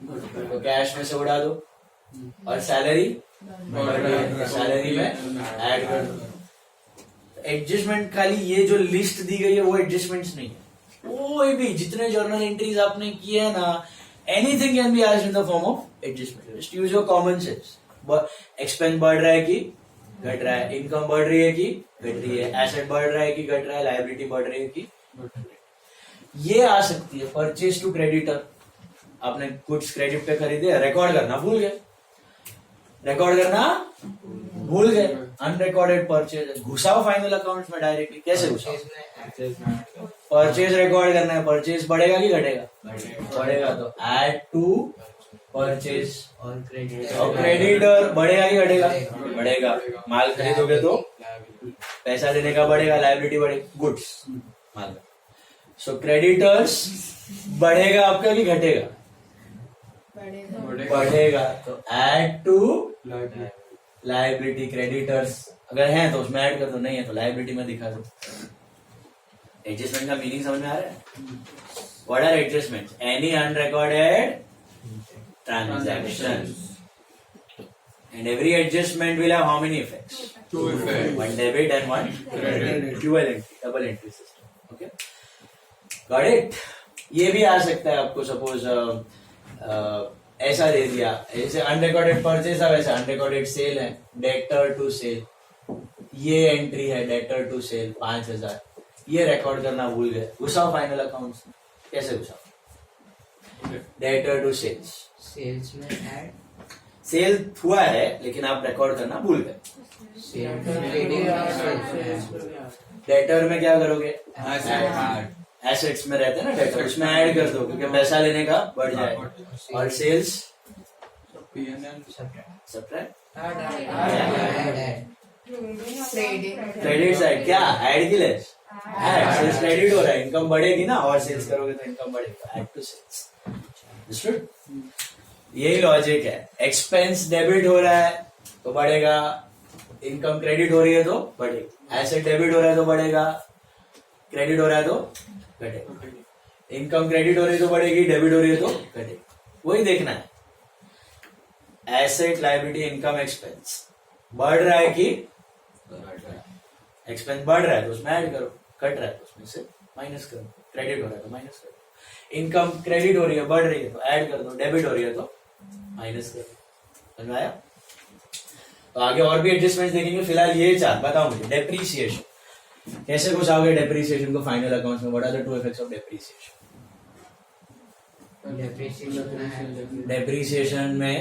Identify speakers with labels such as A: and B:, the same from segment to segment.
A: तो कैश में से उड़ा दो और सैलरी सैलरी में ऐड कर दो। एडजस्टमेंट खाली ये जो लिस्ट दी गई है वो एडजस्टमेंट्स नहीं है, कोई भी जितने जर्नल एंट्रीज आपने किए हैं ना, anything can be asked in the form of adjustment. Just use your common sense. Expense बढ़ रहा है कि घट रहा है, इनकम बढ़ रही है कि घट रही है, एसेट बढ़ रहा है कि घट रहा है, लायबिलिटी बढ़ रही है कि घट रही है। ये आ सकती है परचेज टू क्रेडिटर। आपने गुड्स क्रेडिट पे खरीदे, रिकॉर्ड करना भूल गए, रिकॉर्ड करना भूल गए, अनरिकॉर्डेड परचेज घुसाओ फाइनल अकाउंट्स में डायरेक्टली। कैसे घुसाओ? परचेज रिकॉर्ड करना है, परचेज बढ़ेगा कि घटेगा? बढ़ेगा, तो ऐड टू परचेज। और क्रेडिटर बढ़ेगा कि घटेगा? बढ़ेगा। माल खरीदोगे तो पैसा देने का बढ़ेगा, लायबिलिटी बढ़ेगी, गुड्स माल। सो क्रेडिटर्स बढ़ेगा आपका कि घटेगा? बढ़ेगा, तो ऐड टू लायबिलिटी क्रेडिटर्स। अगर है तो उसमें ऐड कर दो, नहीं है तो लायबिलिटी में दिखा दो। एडजस्टमेंट का मीनिंग समझ में आ रहा है? What are adjustments? Any unrecorded transaction, and every adjustment will have how many effects?
B: 2 effects.
A: One debit and one credit. Dual entry, double entry system. Okay, got it? ये भी आ सकता है आपको, सपोज ऐसा दे दिया, जैसे अनरिकॉर्डेड परचेज है वैसे अनरिकॉर्डेड सेल है, डेटर टू सेल, ये एंट्री है डेटर टू सेल 5000, ये रिकॉर्ड करना भूल गए, घुसाओ फाइनल अकाउंट्स में। कैसे घुसाओ? डेटर टू सेल्स,
C: सेल्स में ऐड,
A: सेल हुआ है लेकिन आप रिकॉर्ड करना भूल गए। डेटर में क्या करोगे? एसेट्स में रहते हैं ना डेटर, उसमें ऐड कर दो क्योंकि पैसा लेने का बढ़ जाए। और सेल्स सब्ट्रैक्ट, क्रेडिट साइड क्या ऐड की लेस, सेल्स क्रेडिट हो रहा है, इनकम बढ़ेगी ना, और सेल्स करोगे तो इनकम बढ़ेगा, ऐड टू सेल्स। अंडरस्टूड? यही लॉजिक है। एक्सपेंस डेबिट हो रहा है तो बढ़ेगा, इनकम क्रेडिट हो रही है तो बढ़ेगा, एसेट डेबिट हो रहा है तो बढ़ेगा, क्रेडिट हो रहा है तो घटेगा, इनकम क्रेडिट हो रही है तो बढ़ेगी, डेबिट हो रही है तो घटेगी। वही देखना है, एसेट लायबिलिटी इनकम एक्सपेंस बढ़ रहा है कि एक्सपेंस बढ़ रहा है तो उसमें ऐड करो, घट रहा है तो उसमें से माइनस करो, क्रेडिट हो रहा है तो माइनस करो, इनकम क्रेडिट हो रही है बढ़ रही है तो ऐड कर दो, डेबिट हो रही है तो माइनस कर दो। समझ आया? तो आगे और भी एडजस्टमेंट देखेंगे, फिलहाल ये चार बताओ मुझे। डेप्रीसिएशन कैसे घुसाओगे डेप्रीसिएशन को फाइनल अकाउंट्स में? What are the 2 effects of depreciation? Depreciation में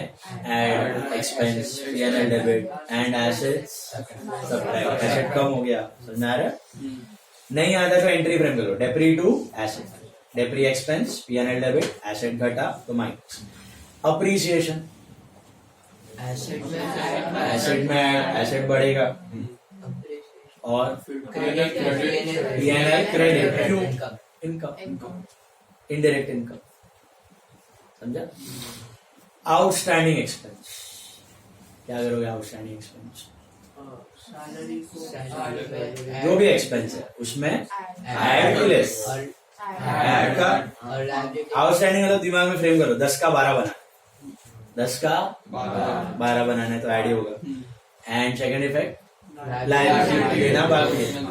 A: add expense, P&L debit and assets subtract. Asset कम हो गया, समझ में आ रहा है? नहीं आता तो एंट्री फ्रेम करो, depre to asset, depre expense, P&L debit, asset घटा तो माइनस। अप्रिसिएशन एसेट में एसेट बढ़ेगा और P&L credit, income indirect income. समझा? आउटस्टैंडिंग एक्सपेंस क्या करोगे? आउटस्टैंडिंग एक्सपेंस जो भी एक्सपेंस है उसमें ऐड टू लेस, ऐड का आउटस्टैंडिंग मतलब दिमाग में फ्रेम करो, 10 का 12 बनाना, 10 का 12 बनाना है तो ऐड ही होगा। एंड सेकंड इफेक्ट लायबिलिटी देना बाकी है,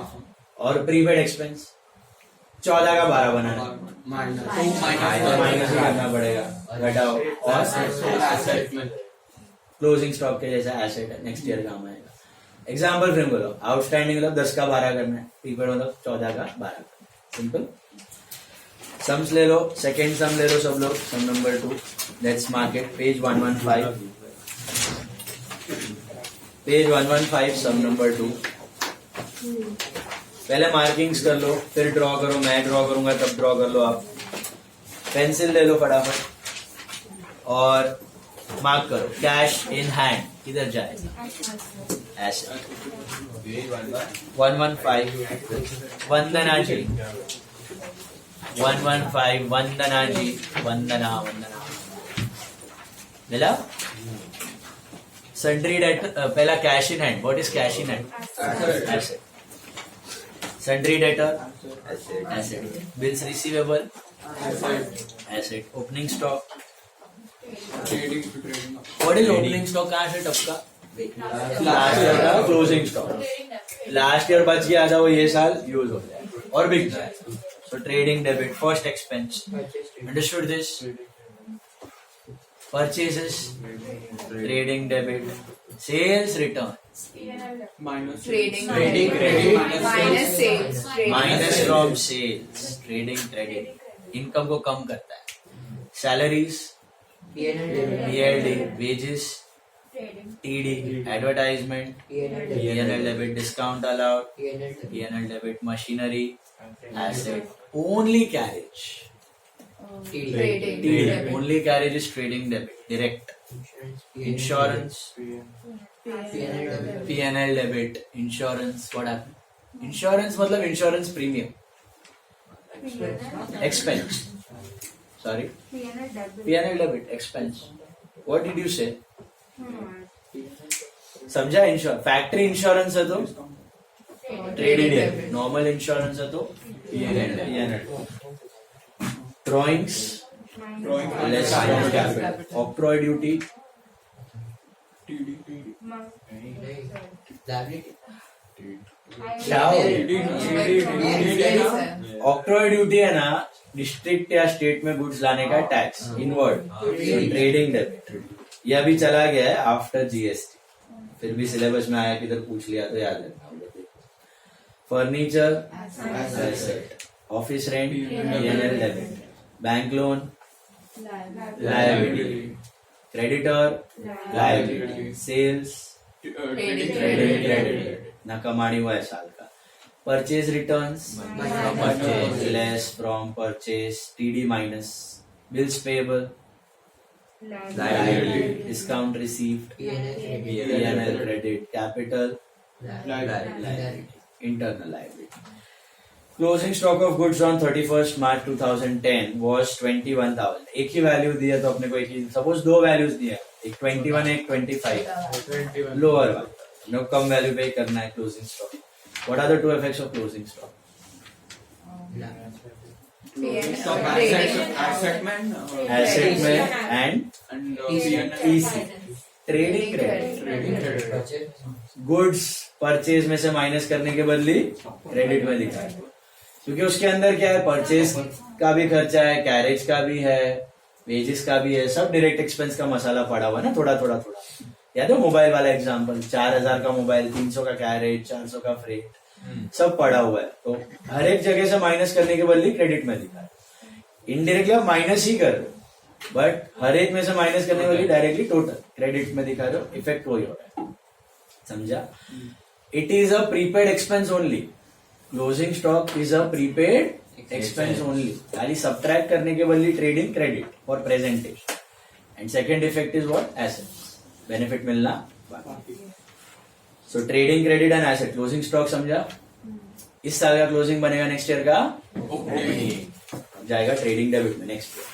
A: और प्रीपेड एक्सपेंस 14 का 12 बनाना है तो माइनस ही करना पड़ेगा, घटाओ। और क्लोजिंग स्टॉक के जैसा एसेट है, नेक्स्ट ईयर काम आएगा। एग्जाम्पल फ्रेम करो, आउटस्टैंडिंग मतलब 10 का 12 करना है, प्रीपेड मतलब 14 का 12। सिंपल। सम्स ले लो, सेकेंड सम ले लो सब लोग, sum number 2, let's mark it, page 115, page 115 sum number 2। पहले मार्किंग्स कर लो, फिर ड्रॉ करो, मैं ड्रॉ करूंगा तब ड्रॉ कर लो आप। पेंसिल ले लो फटाफट और मार्क करो, कैश इन हैंड किधर जाएगा? ऐसे 115 वंदना जी, 115 वंदना जी, वंदना वंदना मिला। सन्ड्री डेट पहला cash in hand, what is cash in hand? Asset. Sundry debtor asset, bills receivable asset, opening stock what is opening stock? कहाँ से टपका? लास्ट ईयर का क्लोजिंग स्टॉक, लास्ट ईयर बच गया था वो ये साल यूज हो जाए और बिक जाए. So trading debit first expense. Understood this? Purchases trading debit, sales return
B: Trading
A: credit
B: minus sales.
A: Minus from sales trading credit, income को कम करता है. Salaries PLD, wages TD, advertisement PNL debit, discount allowed PNL debit, machinery asset, only carriage
B: Trading
A: TD,
B: debit.
A: Only carriage is trading debit direct. Insurance PNL debit, insurance what happened? Insurance मतलब insurance premium, expense, sorry PNL debit expense. What did you से? समझा? Insurance factory insurance है तो trading debit, normal insurance है तो PNL. Drawings less from capital. Octroi duty octroi duty है ना, district या स्टेट में गुड्स लाने का टैक्स इनवर्ड. ट्रेडिंग डेबिट ये अभी चला गया है आफ्टर जीएसटी, फिर भी सिलेबस में आया किधर पूछ लिया तो याद है. Furniture asset, office rent PNL debit, bank loan liability, creditor liability, sales
B: Trading
A: trading credit ना कमानी हुआ है साल का. Purchase returns purchase less from purchase TD minus, bills payable liability, discount received PNL credit, capital internal liability. Closing stock of goods on 31st March 2010 was 21,000. एक ही value दिया तो अपने को एक ही, सपोज दो वैल्यूज दिया, एक 21 एक 25, लोअर वाला कम वैल्यू पे ही करना है closing stock. What are the two effects of closing stock? Asset में एंड ईसी ट्रेडिंग क्रेडिट. गुड्स परचेज में से माइनस करने के बदले क्रेडिट में दिखा है, क्योंकि उसके अंदर क्या है, परचेज का भी खर्चा है, कैरेज का भी है, वेजेस का भी है, सब डायरेक्ट एक्सपेंस का मसाला पड़ा हुआ है ना, थोड़ा थोड़ा थोड़ा. याद है मोबाइल वाला एग्जांपल, 4,000 का मोबाइल, 300 का कैरेज, 400 का फ्रेट, सब पड़ा हुआ है. तो हर एक जगह से माइनस करने के बदले क्रेडिट में दिखा है. इनडायरेक्टली आप माइनस ही कर रहे हो, बट हर एक में से माइनस करने वाली डायरेक्टली टोटल क्रेडिट में दिखा रहे हो, इफेक्ट वही हो रहा है. समझा? It is a prepaid expense only. Closing stock is a prepaid expense only. खाली सब्ट्रैक्ट करने के बदले trading credit for presentation. And second effect is what? Assets, benefit मिलना बाकी. सो trading credit and asset. Closing stock समझा? इस साल का क्लोजिंग बनेगा नेक्स्ट ईयर का जाएगा ट्रेडिंग डेबिट में next year.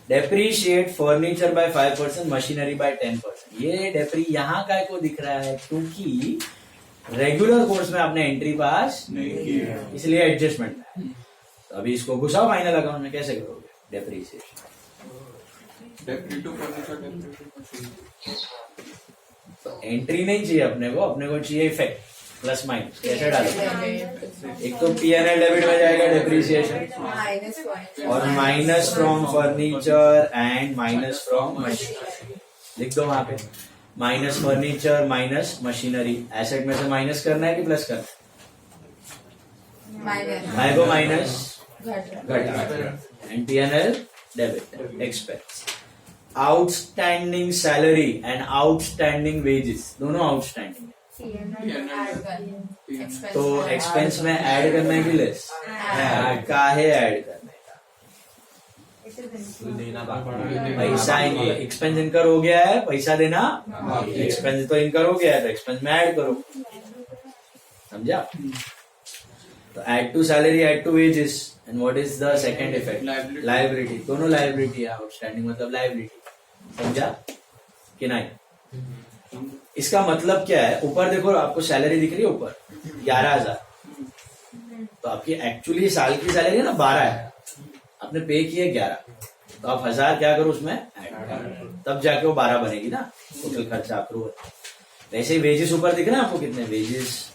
A: Depreciate furniture by 5%, machinery by 10%. ये डेप्री यहाँ का को दिख रहा है क्योंकि रेगुलर कोर्स में आपने एंट्री पास नहीं किया, इसलिए एडजस्टमेंट है. तो अभी इसको घुसाओ फाइनल अकाउंट में, कैसे करोगे डेप्रीशिएशन? तो एंट्री नहीं चाहिए अपने को चाहिए इफेक्ट, प्लस माइनस. कैसे डालो? एक तो पीएनएल डेबिट में जाएगा डेप्रीशिएशन, और minus from furniture and minus from machinery. लिख दो वहां पे, minus furniture minus machinery. Asset में से माइनस करना है कि प्लस करना है? को माइनस घटा and PNL debit expense. Outstanding salary and outstanding wages, दोनों आउटस्टैंडिंग. तो एक्सपेंस में ऐड करना है कि लेस? काहे ऐड करना है? पैसा एक्सपेंस इनकर हो गया है, पैसा देना एक्सपेंस तो इनकर हो गया है, तो एक्सपेंस में ऐड करो. समझा? तो add to salary, add to wages. And what is the second effect? Liability. दोनों लायबिलिटी है, आउटस्टैंडिंग मतलब लायबिलिटी. समझा कि नहीं? इसका मतलब क्या है? ऊपर देखो, आपको सैलरी दिख रही है ऊपर 11,000, तो आपकी एक्चुअली साल की सैलरी है ना 12 है, आपने पे किए 11. तो आप 1000 क्या करो उसमें ऐड करो, तब जाके वो 12 बनेगी ना, टोटल खर्चा अप्रूव है। वैसे ही वेजेस ऊपर दिख रहे हैं आपको कितने वेजेस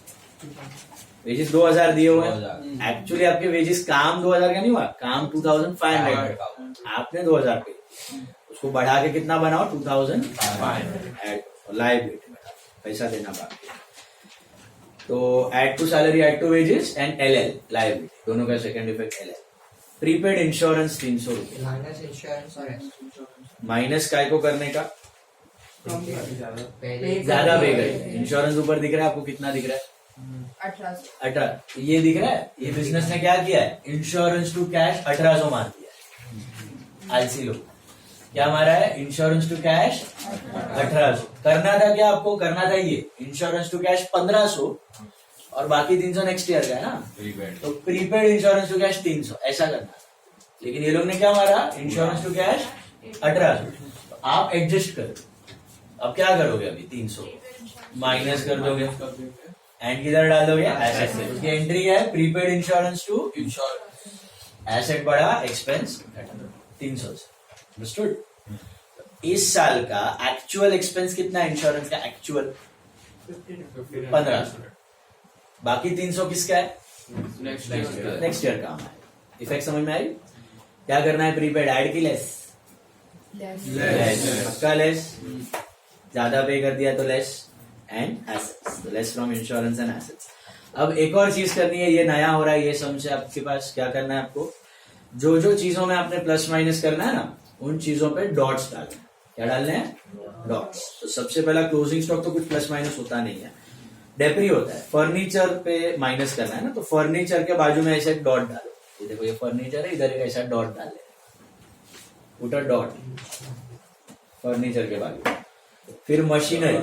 A: 2000 दिए हुए हैं। एक्चुअली आपके वेजेस काम 2000 का नहीं हुआ, काम 2500 आपने 2000 पे, उसको बढ़ा के कितना बनाओ 2500 ऐड लायबिलिटी पैसा देना बाकी है। तो add to salary, add to wages and LL liability, दोनों का second effect LL. Prepaid insurance 300 रुपए
C: माइनस इंश्योरेंस और
A: माइनस काय को करने का,
C: पहले
A: ज्यादा पे गए। इंश्योरेंस ऊपर दिख रहा है आपको, कितना दिख रहा है
B: 1800
A: 18, ये दिख रहा है। ये बिजनेस ने क्या किया है, इंश्योरेंस टू कैश 1800 मार दिया। आलसी लोग क्या मारा है, इंश्योरेंस टू कैश 1800। करना था क्या आपको, करना था ये इंश्योरेंस टू कैश 1500 और बाकी 300 नेक्स्ट ईयर का है ना, तो प्रीपेड इंश्योरेंस टू कैश 300 ऐसा करना। लेकिन ये लोग ने क्या मारा, इंश्योरेंस टू कैश 1800। तो आप एडजस्ट करो, अब क्या करोगे, अभी 300 माइनस कर दोगे एंड किधर डाल दोगे, एसेट में। उसकी एंट्री है प्रीपेड इंश्योरेंस टू एसेट बढ़ा, एक्सपेंस 300 से। अंडरस्टूड। इस साल का एक्चुअल एक्सपेंस कितना है इंश्योरेंस का, एक्चुअल 1500, बाकी 300 किसका है, नेक्स्ट ईयर का है। इफेक्ट समझ में आई। क्या करना है, प्रीपेड ऐड की लेस, पक्का लेस, ज्यादा पे कर दिया तो लेस एंड एसेट्स, तो less from insurance and assets. अब एक और चीज करनी है, ये नया हो रहा है, ये समझ से आपके पास क्या करना है आपको, जो जो चीजों में आपने प्लस माइनस करना है ना, उन चीजों पे डॉट्स डालना है। क्या डालने हैं, डॉट्स। तो सबसे पहला क्लोजिंग स्टॉक तो कुछ प्लस माइनस होता नहीं है, डेप्री होता है। फर्नीचर पे माइनस करना है ना, तो फर्नीचर के बाजू में ऐसे डॉट डालो। ये देखो ये फर्नीचर है, इधर एक ऐसा डॉट डाले, उटर डॉट फर्नीचर के बाजू। फिर मशीनरी,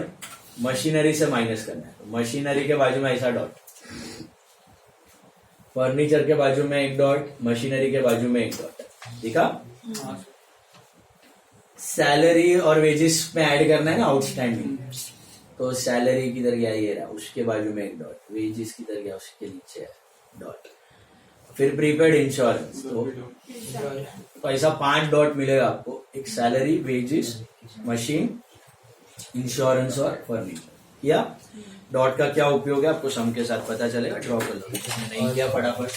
A: मशीनरी से माइनस करना है, तो मशीनरी के बाजू में ऐसा डॉट, फर्नीचर के बाजू में एक डॉट, मशीनरी के बाजू में एक डॉट। देखा। सैलरी और वेजेस में ऐड करना है ना आउटस्टैंडिंग, तो सैलरी किधर गया, ये रहा, उसके बाजू में एक डॉट, वेजेस किधर गया, उसके नीचे है डॉट। फिर प्रीपेड इंश्योरेंस, तो ऐसा 5 डॉट मिलेगा आपको, एक सैलरी, वेजेस, मशीन, इंश्योरेंस और फर्नीचर। या डॉट का क्या उपयोग है आपको सम के साथ पता चलेगा, ड्रॉ कर लो। नहीं किया फटाफट।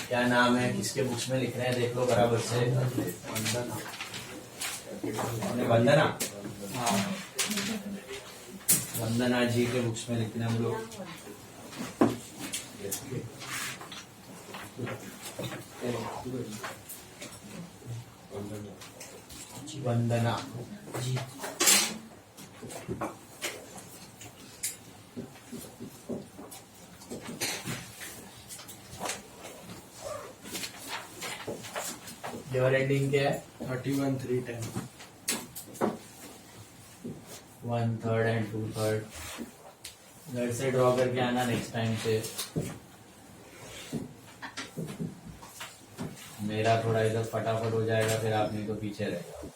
A: क्या नाम है, किसके बुक्स में लिख रहे हैं, देख लो बराबर से। वंदना, वंदना जी के बुक्स में लिखना हम लोग। वंदना जी, योर एंडिंग क्या है,
D: 31,310
A: 1/3 एंड 2/3। घर से ड्रॉ करके आना नेक्स्ट टाइम से। मेरा थोड़ा इधर फटाफट हो जाएगा, फिर आप नहीं तो पीछे रहेगा।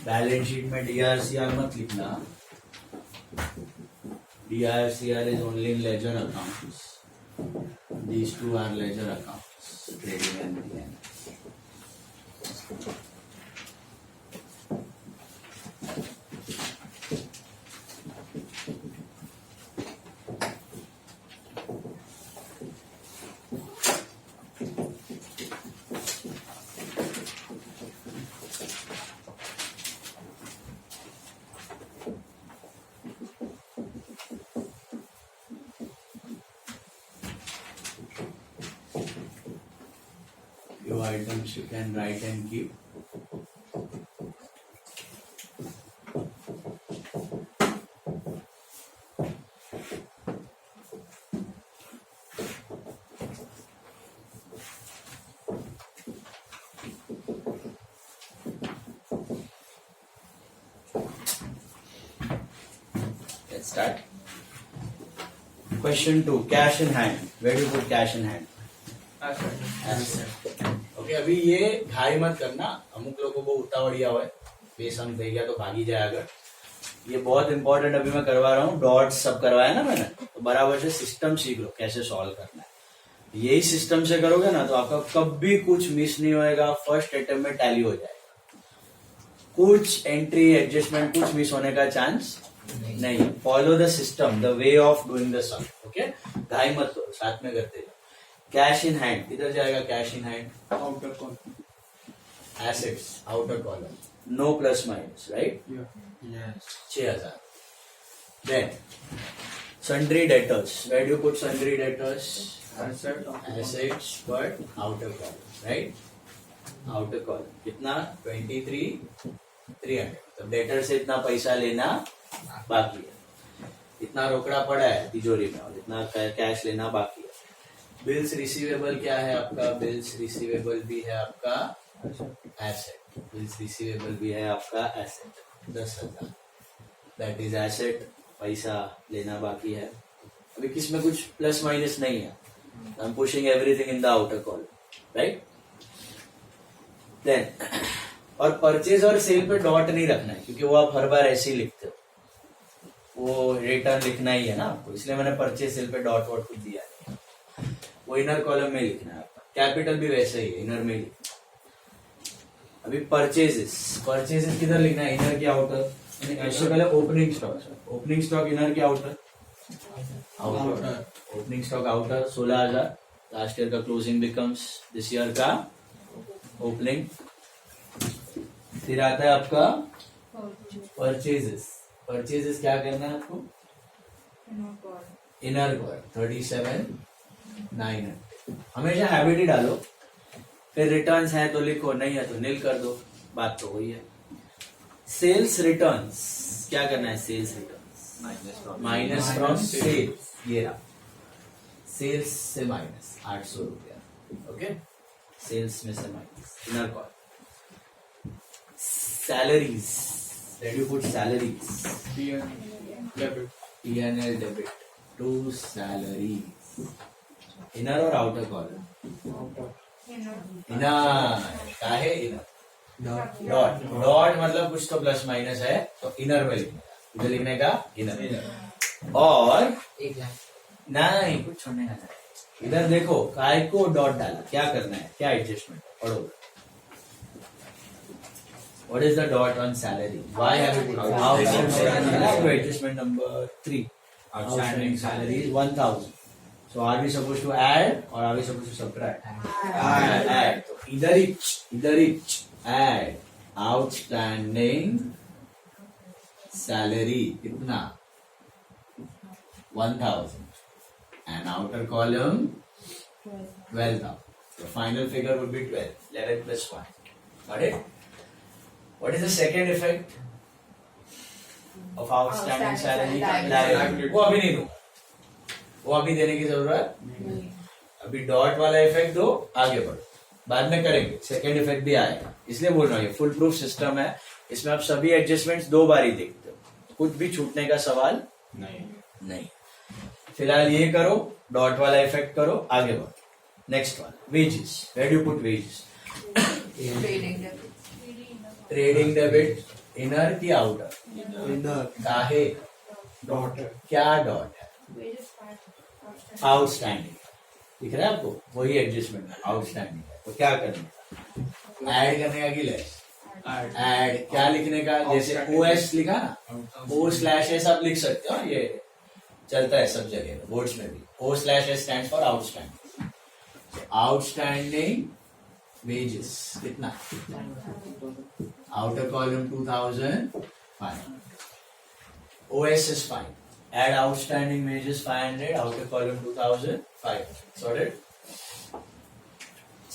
A: बैलेंस शीट में DRCR मत लिखना। DRCR is only in ledger accounts. These two are ledger accounts, trading and P&L. items you can write and keep. Let's start. Question 2. Cash in hand. Where do you put cash in hand? Okay अभी ये घाई मत करना, अमुक लोगों को उतावड़िया हुआ है, बेसम दे गया तो भागी जाए अगर। ये बहुत इंपॉर्टेंट अभी मैं करवा रहा हूँ, डॉट सब करवाया ना मैंने, तो बराबर से सिस्टम सीख लो कैसे सॉल्व करना है। यही सिस्टम से करोगे ना तो आपका कभी कुछ मिस नहीं होएगा, फर्स्ट अटेम्प्ट में टैली हो जाएगा। कुछ एंट्री एडजस्टमेंट कुछ मिस होने का चांस नहीं। Follow the system, the way of doing the sum. Okay, घाई मत करो, साथ में करते जाओ। कैश इन हैंड किधर जाएगा? Cash in hand
B: outer column,
A: assets outer column, no plus minus, right?
C: Yes.
A: 6000. Then sundry debtors. Where do you put sundry debtors? Assets, but outer column, right? Outer column. कितना? 23,300. तो debtor से इतना पैसा लेना बाकी है, इतना रोकड़ा पड़ा है तिजोरी में और इतना कैश लेना बाकी है। बिल्स रिसीवेबल क्या है आपका? बिल्स रिसीवेबल भी है आपका एसेट, बिल्स रिसीवेबल भी है आपका एसेट। 10,000 दैट इज एसेट, पैसा लेना बाकी है। अभी किसमें कुछ प्लस माइनस नहीं है, I am pushing everything in the outer column, right? Then और परचेज और सेल पे डॉट नहीं रखना है, क्योंकि वो आप हर बार ऐसे ही लिखते हो, वो रिटर्न लिखना ही है ना आपको, इसलिए मैंने परचेज सेल पे डॉट वॉट कुछ दिया नहीं। वो इनर कॉलम में लिखना है आपका, कैपिटल भी वैसे ही है, इनर में ही लिखना। अभी परचेजेस, परचेजेस किधर लिखना है? इनर की आउटर? इससे पहले opening stock, opening stock inner की outer? Outer. Opening stock outer 16,000, last year का क्लोजिंग बिकम्स दिस ईयर का ओपनिंग। फिर आता है आपका परचेजेस, परचेजेस क्या करना है आपको? Inner column 37,900। हमेशा हैबिट ही डालो, फिर रिटर्न्स है तो लिखो, नहीं है तो नील कर दो, बात तो वही है। सेल्स रिटर्न्स क्या करना है? Sales returns minus from sales, ये रहा, सेल्स से माइनस 800 रुपया। ओके, सेल्स में से minus, inner column. Salaries, where do you put salaries?
B: Debit,
A: P&L debit to salaries. Inner और outer column? इनर। का है इनर? डॉट। डॉट मतलब कुछ तो प्लस माइनस है, तो इनर में लिखने का, इधर लिखने का इनर। और
C: एक लाइन.
A: नहीं, कुछ छोड़ने का नहीं। इधर देखो, काय को डॉट डाला, क्या करना है, क्या एडजस्टमेंट पढ़ो। What is the dot on salary? Why have you put outstanding? Adjustment number 3. Outstanding salary is 1,000. So are we supposed to add or are we supposed to subtract? Add. So either each add outstanding salary कितना? 1,000 and outer column 12,000. The final figure would be 12. 11 plus 1. Got it? What is the second effect of outstanding salary? Liability. वो अभी नहीं दूंगा, वो अभी देने की जरूरत नहीं। अभी डॉट वाला इफेक्ट दो, आगे बढ़ो, बाद में करेंगे। सेकेंड इफेक्ट भी आएगा, इसलिए बोल रहा हूँ ये फुल प्रूफ सिस्टम है। इसमें आप सभी एडजस्टमेंट्स 2 बार ही देखते हो, कुछ भी छूटने का सवाल नहीं। फिलहाल ये करो, डॉट वाला इफेक्ट करो, आगे बढ़ो। Next one, wages. Where do put wages?
B: Trading debit,
A: trading debit inner की आउटर?
C: इनर.
A: काहे?
C: डॉट.
A: क्या डॉट है? आउटस्टैंडिंग दिख रहा है आपको? वही एडजस्टमेंट है, आउटस्टैंडिंग है। तो क्या करने का? ऐड करने का कि लेस? ऐड। क्या लिखने का? जैसे OS लिखा ना, O/S आप लिख सकते हो, ये चलता है सब जगह, बोर्ड्स में भी। O/S stand for outstanding. Outstanding wages कितना? Outer column 2,500. OS is fine. Add outstanding wages 500. Outer column 2,500. Sorted.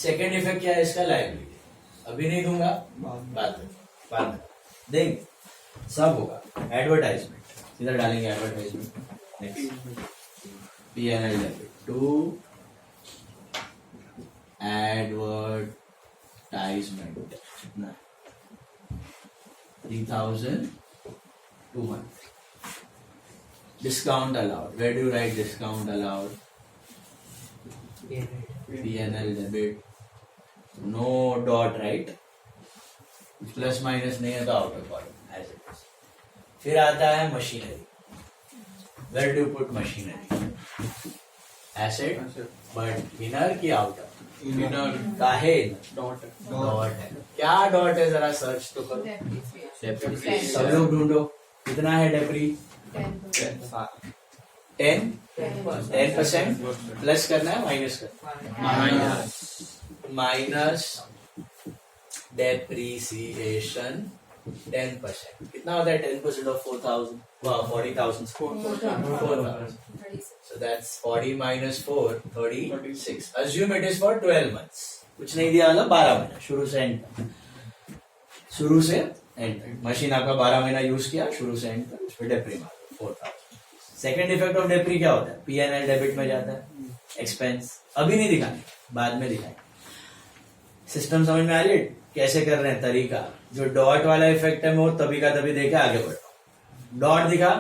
A: Second effect क्या है इसका? लाइबिलिटी। अभी नहीं दूंगा, बाद में देंगे, सब होगा। एडवर्टाइजमेंट, सीधा डालेंगे advertisement. P&L debit to advertisement कितना? 3,200. Discount allowed. Where do you write discount allowed? P&L debit. No dot, right? Plus minus नहीं है तो out of column as it is. फिर आता है machinery. Where do put machinery? Asset, but inner की outer?
B: Inner.
A: काहे
B: Dot.
A: Dot है? क्या डॉट है? जरा सर्च तो करो। सब लोग ढूंढो, कितना है डेप्री? 10% प्लस करना है, माइनस करना है? Minus depreciation 10%। कितना होता है 10% of 4,000? 40,000। 4,000। So that's 40 minus 4, 36. Assume it is for 12 months. कुछ नहीं दिया मतलब 12 महीना, शुरू से एंड तक। शुरू से एंड तक मशीन आपका 12 महीना यूज किया, शुरू से एंड तक, उस पर डेप्री मारो 4,000। सेकेंड इफेक्ट ऑफ डेप्री क्या होता है? P&L डेबिट में जाता है, एक्सपेंस। अभी नहीं दिखाएंगे, बाद में दिखाएंगे। सिस्टम समझ में आ रही है? कैसे कर रहे हैं तरीका? जो डॉट वाला इफेक्ट है वो तभी का तभी देखे, आगे बढ़ो। डॉट दिखा,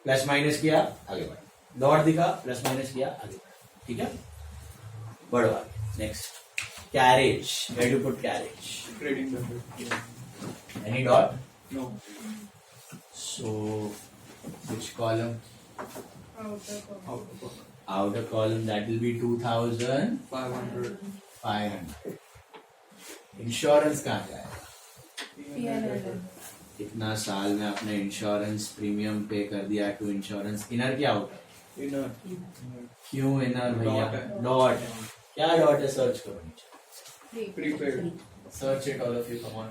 A: प्लस माइनस किया, आगे बढ़ो। डॉट दिखा, प्लस माइनस किया, आगे बढ़ो। ठीक है, बढ़ो आगे। Next, carriage. Where do put carriage?
B: Trading debit.
A: Any dot?
B: No.
A: So which column?
B: Out.
A: Outer column, that will be 2,500.
B: 500.
A: Insurance कहाँ जाएगा?
B: P&L.
A: कितना साल में आपने इंश्योरेंस प्रीमियम पे कर दिया टू इंश्योरेंस? इनर क्या होता है?
B: Inner.
A: क्यों इनर भैया?
B: Dot है।
A: डॉट है। क्या डॉट है? सर्च करो नीचे,
B: Prepaid.
A: Search it all of you, come on.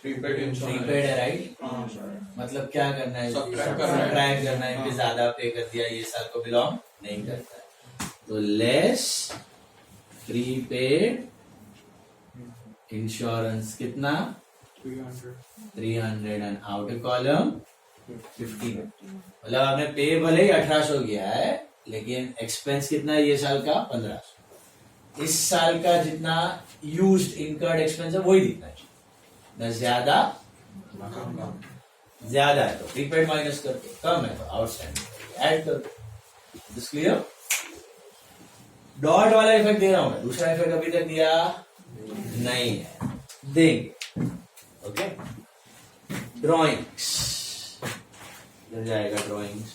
B: Prepaid insurance.
A: Prepaid है, राइट?
B: हाँ.
A: मतलब क्या करना है?
B: Subtract करना है।
A: Subtract करना है कि ज्यादा पे कर दिया, ये साल को बिलोंग नहीं करता है। तो लेस प्रीपेड इंश्योरेंस कितना?
B: 300.
A: 300 एंड आउटर कॉलम 15। मतलब आपने पे भले ही 1800 किया है, लेकिन एक्सपेंस कितना है ये साल का? 1500। इस साल का जितना यूज्ड इनकर्ड एक्सपेंस है वही दिखना चाहिए, न ज्यादा ज्यादा है तो प्रीपेड माइनस करके, कम है तो आउटस्टैंडिंग ऐड कर दो। This clear? डॉट वाला इफेक्ट दे रहा हूं मैं, दूसरा इफेक्ट अभी तक दिया नहीं है, देंगे। ओके, ड्रॉइंग्स जाएगा। ड्रॉइंग्स